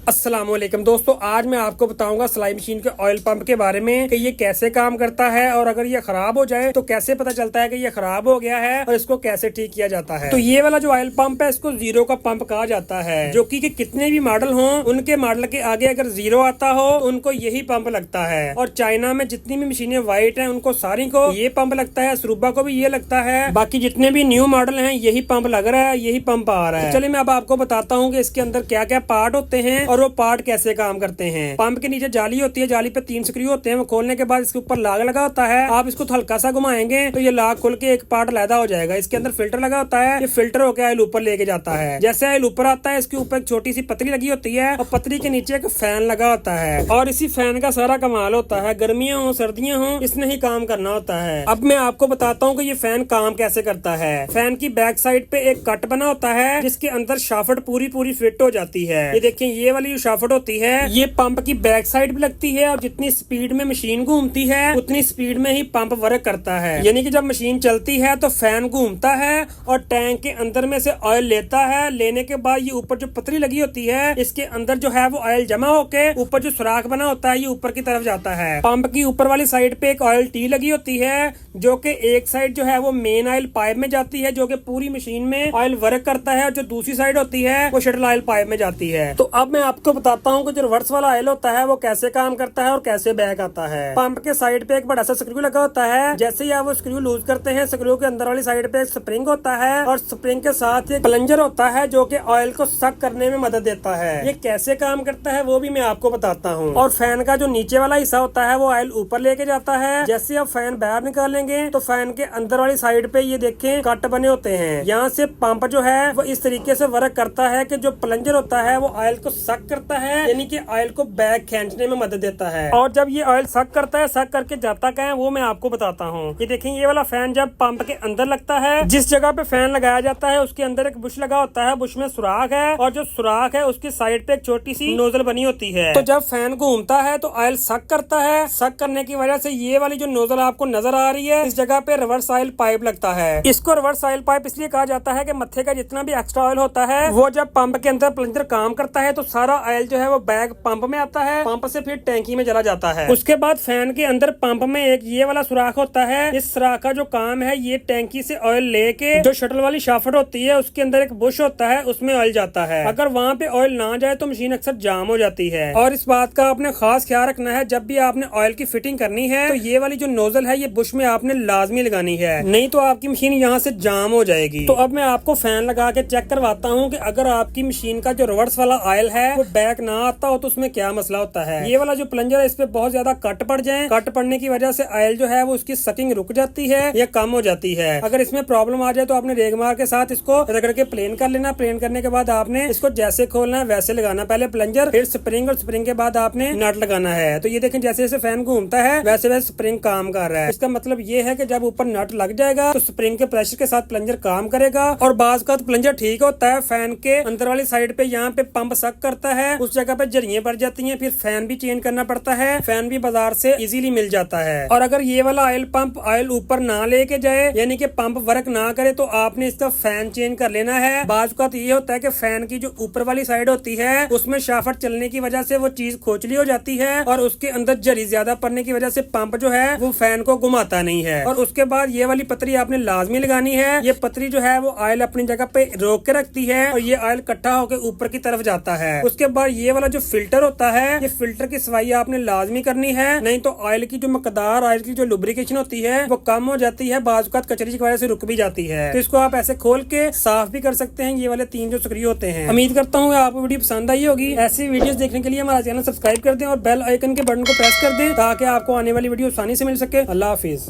अस्सलामुअलैकुम दोस्तों, आज मैं आपको बताऊंगा सिलाई मशीन के ऑयल पंप के बारे में कि ये कैसे काम करता है और अगर ये खराब हो जाए तो कैसे पता चलता है कि ये खराब हो गया है और इसको कैसे ठीक किया जाता है। तो ये वाला जो ऑयल पंप है इसको जीरो का पंप कहा जाता है, जो कि कितने भी मॉडल हों उनके मॉडल के आगे अगर जीरो आता हो तो उनको यही पंप लगता है। और चाइना में जितनी भी मशीनें व्हाइट है उनको सारी को ये पंप लगता है, सरूबा को भी ये लगता है, बाकी जितने भी न्यू मॉडल है यही पंप लग रहा है, यही पंप आ रहा है। चलिए मैं अब आपको बताता हूँ कि इसके अंदर क्या क्या पार्ट होते हैं और वो पार्ट कैसे काम करते हैं। पंप के नीचे जाली होती है, जाली पे 3 स्क्रू होते हैं, वो खोलने के बाद इसके ऊपर लाग लगा होता है। आप इसको हल्का सा घुमाएंगे तो ये लाग खुल के एक पार्ट अलग हो जाएगा। इसके अंदर फिल्टर लगा होता है, ये फिल्टर होकर ऑयल ऊपर लेके जाता है। जैसे ऑयल ऊपर आता है इसके ऊपर एक छोटी सी पतरी लगी होती है और पतरी के नीचे एक फैन लगा होता है और इसी फैन का सारा कमाल होता है, गर्मियां हो सर्दियां हो इसने ही काम करना होता है। अब मैं आपको बताता हूँ कि ये फैन काम कैसे करता है। फैन की बैक साइड पे एक कट बना होता है जिसके अंदर शाफ्ट पूरी फिट हो जाती है। ये देखिए ये वाली जो शाफ्ट होती है ये पंप की बैक साइड पे लगती है और जितनी स्पीड में मशीन घूमती है उतनी स्पीड में ही पंप वर्क करता है। यानी कि जब मशीन चलती है तो फैन घूमता है और टैंक के अंदर में से ऑयल लेता है। लेने के बाद ये ऊपर जो पतरी लगी होती है इसके अंदर जो है वो ऑयल जमा होके ऊपर जो सुराख बना होता है ये ऊपर की तरफ जाता है। पंप की ऊपर वाली साइड पे एक ऑयल टी लगी होती है जो कि एक साइड जो है वो मेन ऑयल पाइप में जाती है जो कि पूरी मशीन में ऑयल वर्क करता है और जो दूसरी साइड होती है वो शटल ऑयल पाइप में जाती है। तो अब मैं आपको बताता हूँ कि जो रिवर्स वाला ऑयल होता है वो कैसे काम करता है और कैसे बैक आता है। पंप के साइड पे एक बड़ा सा स्क्रू लगा होता है, जैसे ही आप वो स्क्रू लूज करते हैं स्क्रू के अंदर वाली साइड पे एक स्प्रिंग होता है और स्प्रिंग के साथ एक प्लंजर होता है जो कि ऑयल को सक करने में मदद देता है। ये कैसे काम करता है वो भी मैं आपको बताता हूँ। और फैन का जो नीचे वाला हिस्सा होता है वो ऑयल ऊपर लेके जाता है। जैसे आप फैन बाहर निकालेंगे तो फैन के अंदर वाली साइड पे ये देखें कट बने होते हैं। यहाँ से पंप जो है वो इस तरीके से वर्क करता है कि जो प्लंजर होता है वो ऑयल को सक करता है, यानी कि ऑयल को बैक खींचने में मदद देता है। और जब ये ऑयल सक करता है, सक करके जाता क्या है वो मैं आपको बताता हूँ। ये देखें ये वाला फैन जब पंप के अंदर लगता है, जिस जगह पे फैन लगाया जाता है उसके अंदर एक बुश लगा होता है, बुश में सुराख है और जो सुराख है उसकी साइड पे एक छोटी सी नोजल बनी होती है। तो जब फैन घूमता है तो ऑयल सक करता है, सक करने की वजह से ये वाली जो नोजल आपको नजर आ रही है इस जगह पे रिवर्स ऑयल पाइप लगता है। इसको रिवर्स ऑयल पाइप इसलिए कहा जाता है कि मत्थे का जितना भी एक्स्ट्रा ऑयल होता है वो जब पंप के अंदर प्लंजर काम करता है तो सारा ऑयल जो है वो बैक पंप में आता है, पंप से फिर टैंकी में चला जाता है। उसके बाद फैन के अंदर पंप में एक ये वाला सुराख होता है। इस सुराख का जो काम है ये टैंकी से ऑयल लेके जो शटल वाली शाफ्ट होती है उसके अंदर एक बुश होता है उसमें ऑयल जाता है। अगर वहाँ पे ऑयल ना जाए तो मशीन अक्सर जाम हो जाती है। और इस बात का आपने खास ख्याल रखना है जब भी आपने ऑयल की फिटिंग करनी है तो ये वाली जो नोजल है ये बुश में आपने लाजमी लगानी है, नहीं तो आपकी मशीन यहाँ से जाम हो जाएगी। तो अब मैं आपको फैन लगा के चेक करवाता हूँ कि अगर आपकी मशीन का जो रिवर्स वाला ऑयल है वो बैक ना आता हो तो उसमें क्या मसला होता है। ये वाला जो प्लंजर है इस पे बहुत ज्यादा कट पड़ जाए, कट पड़ने की वजह से ऑयल जो है वो उसकी सकिंग रुक जाती है या कम हो जाती है। अगर इसमें प्रॉब्लम आ जाए तो आपने रेगमार के साथ इसको रगड़ के प्लेन कर लेना। प्लेन करने के बाद आपने इसको जैसे खोलना है वैसे लगाना, पहले प्लंजर फिर स्प्रिंग और स्प्रिंग के बाद आपने नट लगाना है। तो ये देखें जैसे जैसे फैन घूमता है वैसे वैसे स्प्रिंग काम कर रहा है। इसका मतलब ये है कि जब ऊपर नट लग जाएगा तो स्प्रिंग के प्रेशर के साथ प्लंजर काम करेगा। और बाज का प्लंजर ठीक होता है, फैन के अंदर वाली साइड पे यहाँ पे पंप सक करता है, उस जगह पे जरिए पड़ जाती है, फिर फैन भी चेंज करना पड़ता है, फैन भी बाजार से इजीली मिल जाता है। और अगर ये वाला ऑयल पंप ऑयल ऊपर ना लेके जाए यानी कि पंप वर्क ना करे तो आपने इसका फैन चेंज कर लेना है। बाज का ये होता है कि फैन की जो ऊपर वाली साइड होती है उसमें शाफ्ट चलने की वजह से वो चीज खोचली हो जाती है और उसके अंदर जरी ज्यादा पड़ने की वजह से पंप जो है वो फैन को घुमाता नहीं है। और उसके बाद ये वाली पतरी आपने लाजमी लगानी है। ये पतरी जो है वो ऑयल अपनी जगह पे रोक के रखती है और ये ऑयल इकट्ठा होकर ऊपर की तरफ जाता है। उसके बाद ये वाला जो फिल्टर होता है ये फिल्टर की सफाई आपने लाजमी करनी है, नहीं तो ऑयल की जो मकदार ऑयल की जो लुब्रिकेशन होती है वो कम हो जाती है, बाजुकात कचरे की वजह से रुक भी जाती है। तो इसको आप ऐसे खोल के साफ भी कर सकते हैं। ये वाले 3 जो स्क्रू होते हैं। उम्मीद करता हूँ आपको वीडियो पसंद आई होगी। ऐसी वीडियोस देखने के लिए हमारा चैनल सब्सक्राइब कर दें और बेल आइकन के बटन को प्रेस कर दें ताकि आपको आने वाली वीडियो आसानी से मिल सके। अल्लाह हाफिज।